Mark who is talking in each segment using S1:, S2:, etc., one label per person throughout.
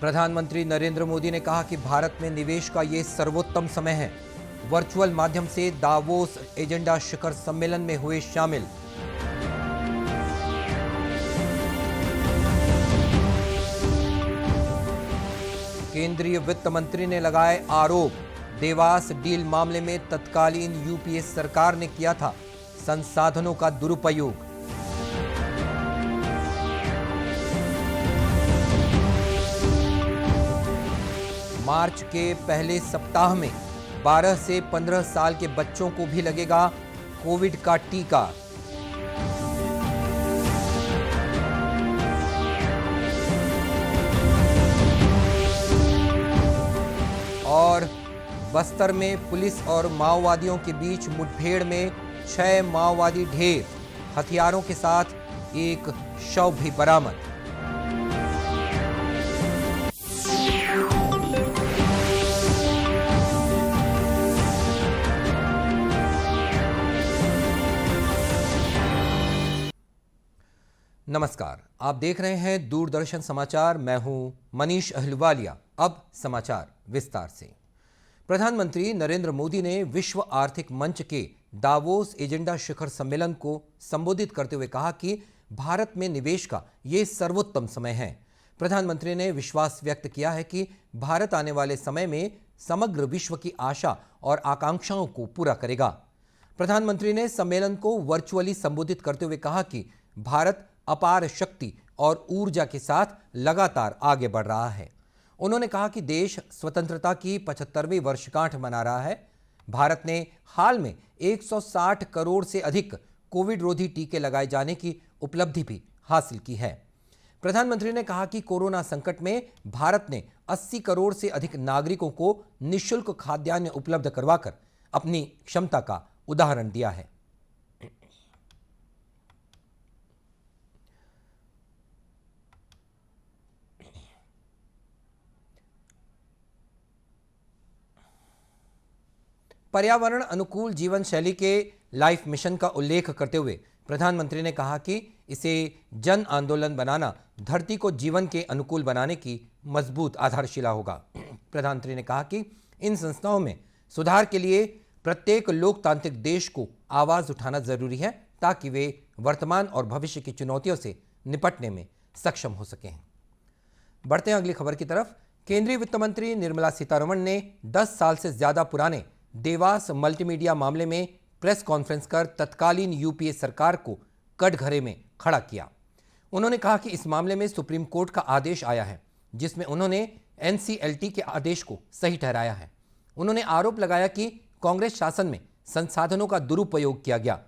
S1: प्रधानमंत्री नरेंद्र मोदी ने कहा कि भारत में निवेश का ये सर्वोत्तम समय है। वर्चुअल माध्यम से दावोस एजेंडा शिखर सम्मेलन में हुए शामिल। केंद्रीय वित्त मंत्री ने लगाए आरोप, देवास डील मामले में तत्कालीन यूपीए सरकार ने किया था संसाधनों का दुरुपयोग। मार्च के पहले सप्ताह में 12 से 15 साल के बच्चों को भी लगेगा कोविड का टीका। और बस्तर में पुलिस और माओवादियों के बीच मुठभेड़ में 6 माओवादी ढेर, हथियारों के साथ एक शव भी बरामद। नमस्कार, आप देख रहे हैं दूरदर्शन समाचार। मैं हूं मनीष अहलुवालिया। अब समाचार विस्तार से। प्रधानमंत्री नरेंद्र मोदी ने विश्व आर्थिक मंच के दावोस एजेंडा शिखर सम्मेलन को संबोधित करते हुए कहा कि भारत में निवेश का ये सर्वोत्तम समय है। प्रधानमंत्री ने विश्वास व्यक्त किया है कि भारत आने वाले समय में समग्र विश्व की आशा और आकांक्षाओं को पूरा करेगा। प्रधानमंत्री ने सम्मेलन को वर्चुअली संबोधित करते हुए कहा कि भारत अपार शक्ति और ऊर्जा के साथ लगातार आगे बढ़ रहा है। उन्होंने कहा कि देश स्वतंत्रता की 75वीं वर्षगांठ मना रहा है। भारत ने हाल में 160 करोड़ से अधिक कोविड रोधी टीके लगाए जाने की उपलब्धि भी हासिल की है। प्रधानमंत्री ने कहा कि कोरोना संकट में भारत ने 80 करोड़ से अधिक नागरिकों को निःशुल्क खाद्यान्न उपलब्ध करवाकर अपनी क्षमता का उदाहरण दिया है। पर्यावरण अनुकूल जीवन शैली के लाइफ मिशन का उल्लेख करते हुए प्रधानमंत्री ने कहा कि इसे जन आंदोलन बनाना धरती को जीवन के अनुकूल बनाने की मजबूत आधारशिला होगा। प्रधानमंत्री ने कहा कि इन संस्थाओं में सुधार के लिए प्रत्येक लोकतांत्रिक देश को आवाज उठाना जरूरी है ताकि वे वर्तमान और भविष्य की चुनौतियों से निपटने में सक्षम हो सकें। बढ़ते हैं अगली खबर की तरफ। केंद्रीय वित्त मंत्री निर्मला सीतारमण ने 10 साल से ज्यादा पुराने देवास मल्टीमीडिया मामले में प्रेस कॉन्फ्रेंस कर तत्कालीन यूपीए सरकार को कटघरे में खड़ा किया। उन्होंने कहा कि इस मामले में सुप्रीम कोर्ट का आदेश आया है जिसमें उन्होंने एनसीएलटी के आदेश को सही ठहराया है। उन्होंने आरोप लगाया कि कांग्रेस शासन में संसाधनों का दुरुपयोग किया गया।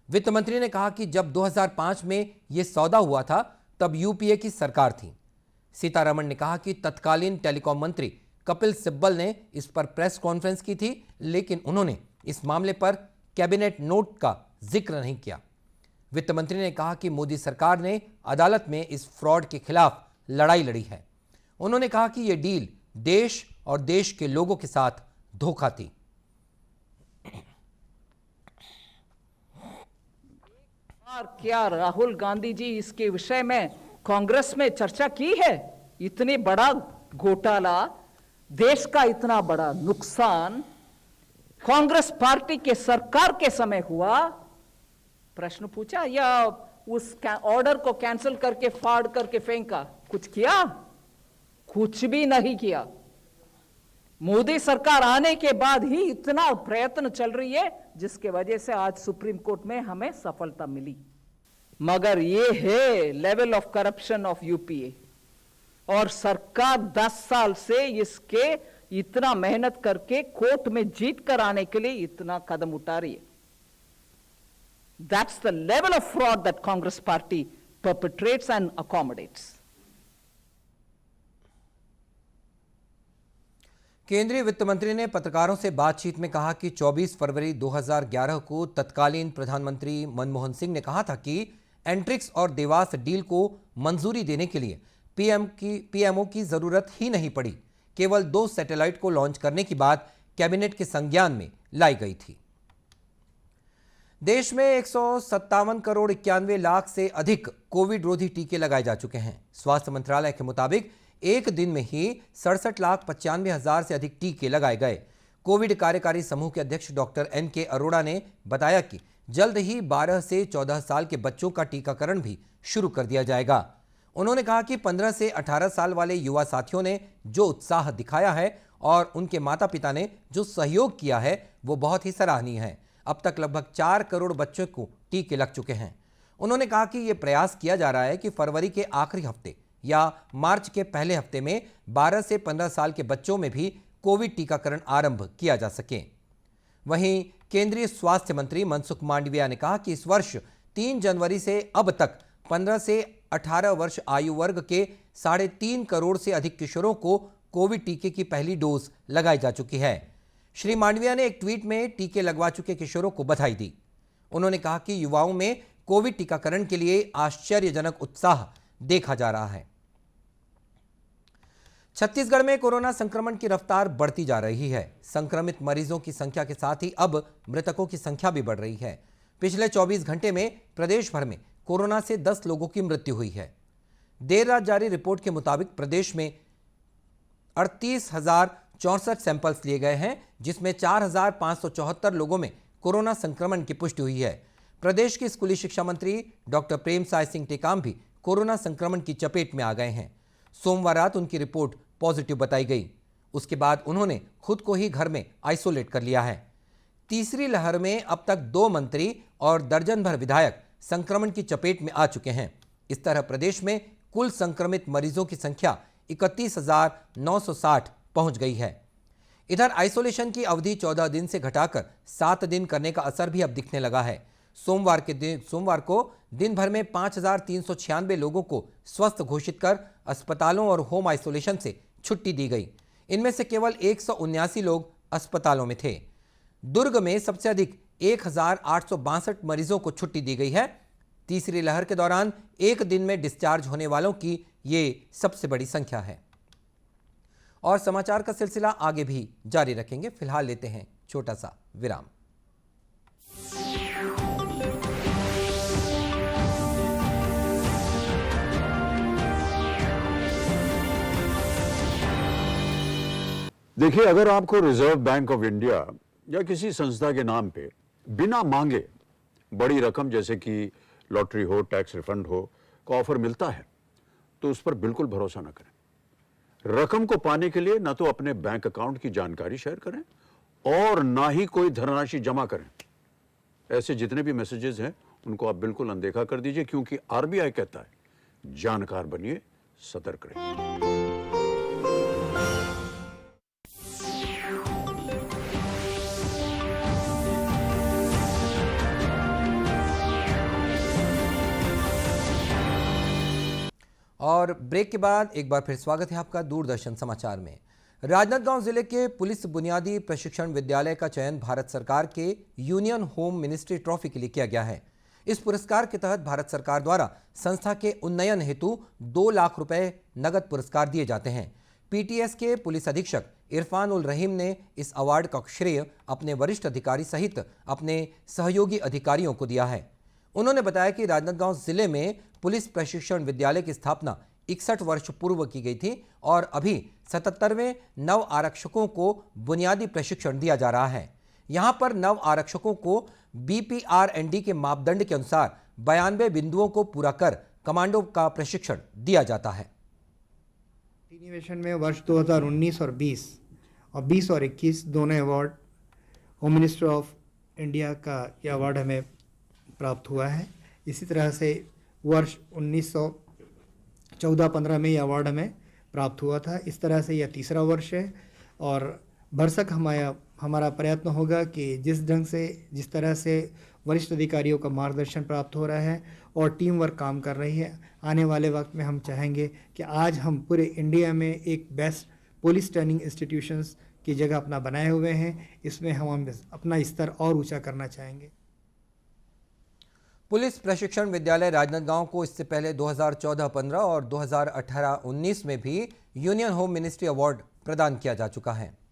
S1: वित्त मंत्री ने कहा कि जब 2005 में यह सौदा हुआ था तब यूपीए की सरकार थी। सीतारमण ने कहा कि तत्कालीन टेलीकॉम मंत्री कपिल सिब्बल ने इस पर प्रेस कॉन्फ्रेंस की थी, लेकिन उन्होंने इस मामले पर कैबिनेट नोट का जिक्र नहीं किया। वित्त मंत्री ने कहा कि मोदी सरकार ने अदालत में इस फ्रॉड के खिलाफ लड़ाई लड़ी है। उन्होंने कहा कि यह डील देश और देश के लोगों के साथ धोखा थी।
S2: और क्या राहुल गांधी जी इसके विषय में कांग्रेस में चर्चा की है? इतनी बड़ा घोटाला, देश का इतना बड़ा नुकसान कांग्रेस पार्टी के सरकार के समय हुआ, प्रश्न पूछा या उस ऑर्डर को कैंसिल करके फाड़ करके फेंका? कुछ किया? कुछ भी नहीं किया। मोदी सरकार आने के बाद ही इतना प्रयत्न चल रही है जिसके वजह से आज सुप्रीम कोर्ट में हमें सफलता मिली। मगर ये है level of corruption of UPA, और सरकार 10 साल से इसके इतना मेहनत करके कोर्ट में जीत कर आने के लिए इतना कदम उठा रही है। That's the level of fraud that Congress party perpetrates and accommodates.
S1: केंद्रीय वित्त मंत्री ने पत्रकारों से बातचीत में कहा कि 24 फरवरी 2011 को तत्कालीन प्रधानमंत्री मनमोहन सिंह ने कहा था कि एंट्रिक्स और देवास डील को मंजूरी देने के लिए पीएमओ की जरूरत ही नहीं पड़ी। केवल 2 सैटेलाइट को लॉन्च करने की बात कैबिनेट के संज्ञान में लाई गई थी। देश में 157 करोड़ 91 लाख से अधिक कोविड रोधी टीके लगाए जा चुके हैं। स्वास्थ्य मंत्रालय के मुताबिक एक दिन में ही 67,95,000 से अधिक टीके लगाए गए। कोविड कार्यकारी समूह के अध्यक्ष डॉक्टर NK अरोड़ा ने बताया कि जल्द ही 12 से 14 साल के बच्चों का टीकाकरण भी शुरू कर दिया जाएगा। उन्होंने कहा कि 15 से 18 साल वाले युवा साथियों ने जो उत्साह दिखाया है और उनके माता पिता ने जो सहयोग किया है वो बहुत ही सराहनीय है। अब तक लगभग 4 करोड़ बच्चों को टीके लग चुके हैं। उन्होंने कहा कि ये प्रयास किया जा रहा है कि फरवरी के आखिरी हफ्ते या मार्च के पहले हफ्ते में 12 से 15 साल के बच्चों में भी कोविड टीकाकरण आरंभ किया जा सके। वहीं केंद्रीय स्वास्थ्य मंत्री मनसुख मांडविया ने कहा कि इस वर्ष 3 जनवरी से अब तक 15 से 18 वर्ष आयु वर्ग के 3.5 करोड़ से अधिक किशोरों को कोविड टीके की पहली डोज लगाई जा चुकी है। श्री मांडविया ने एक ट्वीट में टीके लगवा चुके किशोरों को बधाई दी। उन्होंने कहा कि युवाओं में कोविड टीकाकरण के लिए आश्चर्यजनक उत्साह देखा जा रहा है। छत्तीसगढ़ में कोरोना संक्रमण की रफ्तार बढ़ती जा रही है। संक्रमित मरीजों की संख्या के साथ ही अब मृतकों की संख्या भी बढ़ रही है। पिछले 24 घंटे में प्रदेश भर में कोरोना से 10 लोगों की मृत्यु हुई है। देर रात जारी रिपोर्ट के मुताबिक प्रदेश में 38,064 सैंपल्स लिए गए हैं, जिसमें 4,574 लोगों में कोरोना संक्रमण की पुष्टि हुई है। प्रदेश के स्कूली शिक्षा मंत्री डॉक्टर प्रेमसाय सिंह टेकाम भी कोरोना संक्रमण की चपेट में आ गए हैं। सोमवार रात उनकी रिपोर्ट पॉजिटिव बताई गई। उसके बाद उन्होंने खुद को ही घर में आइसोलेट कर लिया है। तीसरी लहर में अब तक 2 मंत्री और दर्जन भर विधायक संक्रमण की चपेट में आ चुके हैं। इस तरह प्रदेश में कुल संक्रमित मरीजों की संख्या 31,960 पहुंच गई है। इधर आइसोलेशन की अवधि 14 दिन से घटाकर 7 दिन करने का असर भी अब दिखने लगा है। सोमवार को दिन भर में 5,396 लोगों को स्वस्थ घोषित कर अस्पतालों और होम आइसोलेशन से छुट्टी दी गई। इनमें से केवल 179 लोग अस्पतालों में थे। दुर्ग में सबसे अधिक 1,862 मरीजों को छुट्टी दी गई है। तीसरी लहर के दौरान एक दिन में डिस्चार्ज होने वालों की ये सबसे बड़ी संख्या है। और समाचार का सिलसिला आगे भी जारी रखेंगे। फिलहाल लेते हैं छोटा सा विराम।
S3: देखिए, अगर आपको रिजर्व बैंक ऑफ इंडिया या किसी संस्था के नाम पे बिना मांगे बड़ी रकम जैसे कि लॉटरी हो, टैक्स रिफंड हो का ऑफर मिलता है तो उस पर बिल्कुल भरोसा ना करें। रकम को पाने के लिए ना तो अपने बैंक अकाउंट की जानकारी शेयर करें और ना ही कोई धनराशि जमा करें। ऐसे जितने भी मैसेजेस हैं उनको आप बिल्कुल अनदेखा कर दीजिए, क्योंकि RBI कहता है जानकार बनिए, सतर्क रहिए।
S1: और ब्रेक के बाद एक बार फिर स्वागत है आपका दूरदर्शन समाचार में। राजनांदगांव जिले के पुलिस बुनियादी प्रशिक्षण विद्यालय का चयन भारत सरकार के यूनियन होम मिनिस्ट्री ट्रॉफी के लिए किया गया है। इस पुरस्कार के तहत भारत सरकार द्वारा संस्था के उन्नयन हेतु 2 लाख रुपए नगद पुरस्कार दिए जाते हैं। PTS के पुलिस अधीक्षक इरफान उल रहीम ने इस अवार्ड का श्रेय अपने वरिष्ठ अधिकारी सहित अपने सहयोगी अधिकारियों को दिया है। उन्होंने बताया कि राजनांदगांव जिले में पुलिस प्रशिक्षण विद्यालय की स्थापना 61 वर्ष पूर्व की गई थी और अभी 77वें नव आरक्षकों को बुनियादी प्रशिक्षण दिया जा रहा है। यहां पर नव आरक्षकों को BPRND के मापदंड के अनुसार 92 बिंदुओं को पूरा कर कमांडो का प्रशिक्षण दिया जाता है।
S4: अधिवेशन में वर्ष 2019 और 20 और 21 दोनों award home minister of India का यह अवार्ड हमें प्राप्त हुआ है। इसी तरह से वर्ष 1914-15 में यह अवार्ड हमें प्राप्त हुआ था। इस तरह से यह तीसरा वर्ष है और भरसक हमारा प्रयत्न होगा कि जिस तरह से वरिष्ठ अधिकारियों का मार्गदर्शन प्राप्त हो रहा है और टीम वर्क काम कर रही है, आने वाले वक्त में हम चाहेंगे कि आज हम पूरे इंडिया में एक बेस्ट पुलिस ट्रेनिंग इंस्टीट्यूशंस की जगह अपना बनाए हुए हैं। इसमें हम अपना स्तर और ऊंचा करना चाहेंगे।
S1: पुलिस प्रशिक्षण विद्यालय राजनांदगांव को इससे पहले 2014-15 और 2018-19 में भी यूनियन होम मिनिस्ट्री अवार्ड प्रदान किया जा चुका है।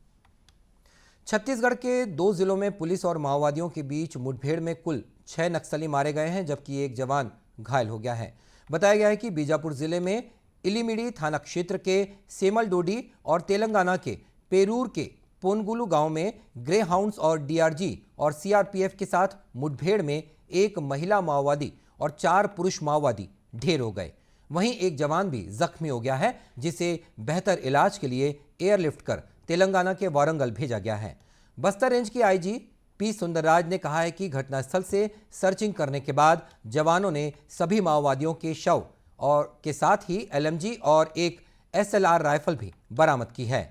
S1: छत्तीसगढ़ के 2 जिलों में पुलिस और माओवादियों के बीच मुठभेड़ में कुल 6 नक्सली मारे गए हैं, जबकि एक जवान घायल हो गया है। बताया गया है कि बीजापुर जिले में इलीमिडी थाना क्षेत्र के सेमलडोडी और तेलंगाना के पेरूर के पोनगुलू गांव में ग्रे हाउंड्स और डीआरजी और सीआरपीएफ के साथ मुठभेड़ में एक महिला माओवादी और 4 पुरुष माओवादी ढेर हो गए। वहीं एक जवान भी जख्मी हो गया है, जिसे बेहतर इलाज के लिए एयरलिफ्ट कर तेलंगाना के वारंगल भेजा गया है। बस्तर रेंज की आईजी पी सुंदरराज ने कहा है कि घटनास्थल से सर्चिंग करने के बाद जवानों ने सभी माओवादियों के शव और के साथ ही एलएमजी और एक एसएलआर राइफल भी बरामद की है।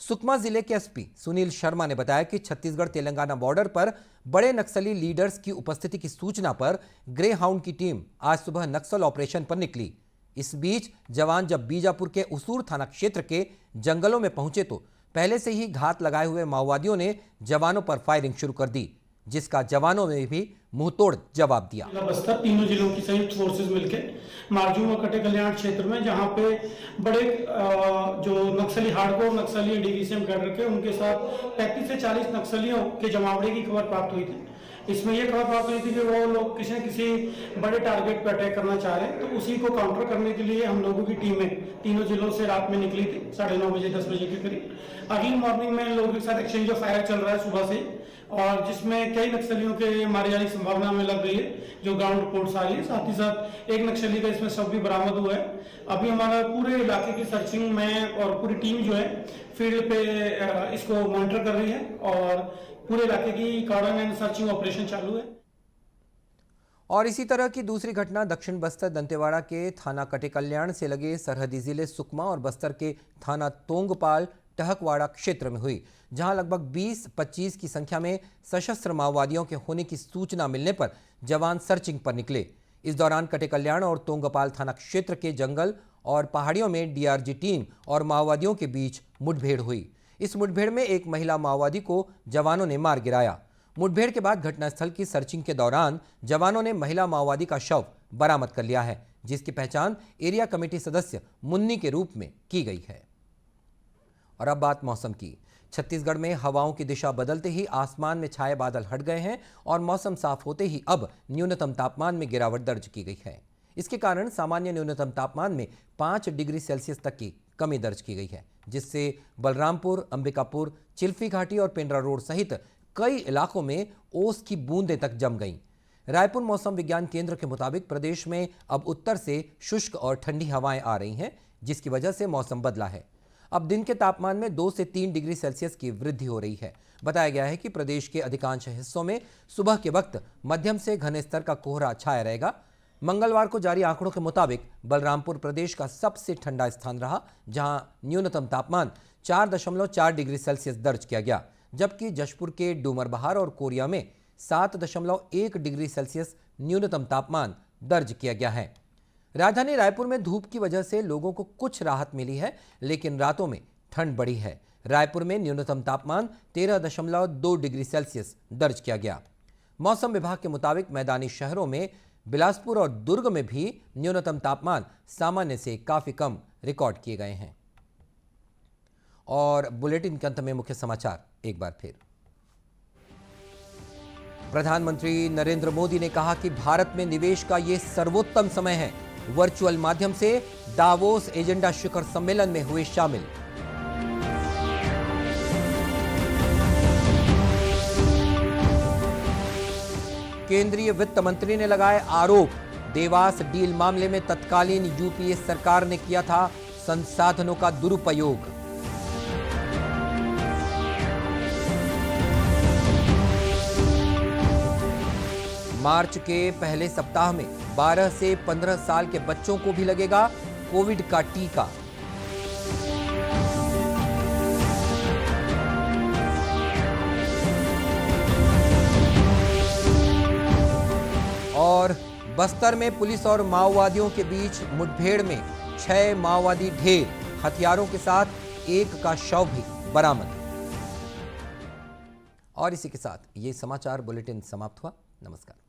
S1: सुकमा जिले के एसपी सुनील शर्मा ने बताया कि छत्तीसगढ़ तेलंगाना बॉर्डर पर बड़े नक्सली लीडर्स की उपस्थिति की सूचना पर ग्रे हाउंड की टीम आज सुबह नक्सल ऑपरेशन पर निकली। इस बीच जवान जब बीजापुर के उसूर थाना क्षेत्र के जंगलों में पहुंचे तो पहले से ही घात लगाए हुए माओवादियों ने जवानों पर फायरिंग शुरू कर दी, जिसका जवानों ने भी मुंहतोड़ जवाब दिया।
S5: बस्तर तीनों जिलों की संयुक्त फोर्सेस मिलकर मारजू व कटे कल्याण क्षेत्र में जहां पे बड़े जो नक्सली हार्डकोर नक्सली डीवीसीएम कैडर के उनके साथ 35 से 40 नक्सलियों के जमावड़े की खबर प्राप्त हुई थी। इसमें यह खबर प्राप्त हुई थी कि वो लोग किसी न किसी बड़े टारगेट पर अटैक करना चाह रहे हैं, तो उसी को काउंटर करने के लिए हम लोगों की टीमें तीनों जिलों से रात में निकली थी 9:30 बजे 10 बजे के करीब। अर्ली मॉर्निंग में लोगों के साथ एक्सचेंज ऑफ फायर चल रहा है सुबह से, और जिसमें कई नक्सलियों के मारे जाने की संभावना में लग रही है, जो ग्राउंड रिपोर्ट्स आ रही है। साथ ही साथ एक नक्सली का इसमें शव भी बरामद हुआ है। अभी हमारा पूरे इलाके की सर्चिंग में और पूरी टीम जो है फील्ड पे इसको मॉनिटर कर रही है और पूरे इलाके की कार्डन एंड सर्चिंग ऑपरेशन चालू है।
S1: और इसी तरह की दूसरी घटना दक्षिण बस्तर दंतेवाड़ा के थाना कटे कल्याण से लगे सरहदी जिले सुकमा और बस्तर के थाना तोंगपाल टहकवाड़ा क्षेत्र में हुई, जहां लगभग 20-25 की संख्या में सशस्त्र माओवादियों के होने की सूचना मिलने पर जवान सर्चिंग पर निकले। इस दौरान कटे कल्याण और तोंगपाल थाना क्षेत्र के जंगल और पहाड़ियों में डीआरजी टीम और माओवादियों के बीच मुठभेड़ हुई। इस मुठभेड़ में एक महिला माओवादी को जवानों ने मार गिराया। मुठभेड़ के बाद घटनास्थल की सर्चिंग के दौरान जवानों ने महिला माओवादी का शव बरामद कर लिया है, जिसकी पहचान एरिया कमेटी सदस्य मुन्नी के रूप में की गई है। और अब बात मौसम की। छत्तीसगढ़ में हवाओं की दिशा बदलते ही आसमान में छाए बादल हट गए हैं और मौसम साफ होते ही अब न्यूनतम तापमान में गिरावट दर्ज की गई है। इसके कारण सामान्य न्यूनतम तापमान में 5 डिग्री सेल्सियस तक की कमी दर्ज की गई है, जिससे बलरामपुर, अंबिकापुर, चिल्फी घाटी और पेंड्रा रोड सहित कई इलाकों में ओस की बूंदें तक जम गईं। रायपुर मौसम विज्ञान केंद्र के मुताबिक प्रदेश में अब उत्तर से शुष्क और ठंडी हवाएं आ रही हैं, जिसकी वजह से मौसम बदला है। अब दिन के तापमान में 2 से 3 डिग्री सेल्सियस की वृद्धि हो रही है। बताया गया है कि प्रदेश के अधिकांश हिस्सों में सुबह के वक्त मध्यम से घने स्तर का कोहरा छाया रहेगा। मंगलवार को जारी आंकड़ों के मुताबिक बलरामपुर प्रदेश का सबसे ठंडा स्थान रहा, जहां न्यूनतम तापमान 4.4 डिग्री सेल्सियस दर्ज किया गया, जबकि जशपुर के डूमरबहार और कोरिया में 7.1 डिग्री सेल्सियस न्यूनतम तापमान दर्ज किया गया है। राजधानी रायपुर में धूप की वजह से लोगों को कुछ राहत मिली है, लेकिन रातों में ठंड बढ़ी है। रायपुर में न्यूनतम तापमान 13.2 डिग्री सेल्सियस दर्ज किया गया। मौसम विभाग के मुताबिक मैदानी शहरों में बिलासपुर और दुर्ग में भी न्यूनतम तापमान सामान्य से काफी कम रिकॉर्ड किए गए हैं। और बुलेटिन के अंत में मुख्य समाचार एक बार फिर। प्रधानमंत्री नरेंद्र मोदी ने कहा कि भारत में निवेश का यह सर्वोत्तम समय है। वर्चुअल माध्यम से दावोस एजेंडा शिखर सम्मेलन में हुए शामिल। केंद्रीय वित्त मंत्री ने लगाए आरोप, देवास डील मामले में तत्कालीन यूपीए सरकार ने किया था संसाधनों का दुरुपयोग। मार्च के पहले सप्ताह में 12 से 15 साल के बच्चों को भी लगेगा कोविड का टीका। और बस्तर में पुलिस और माओवादियों के बीच मुठभेड़ में 6 माओवादी ढेर, हथियारों के साथ एक का शव भी बरामद। और इसी के साथ ये समाचार बुलेटिन समाप्त हुआ। नमस्कार।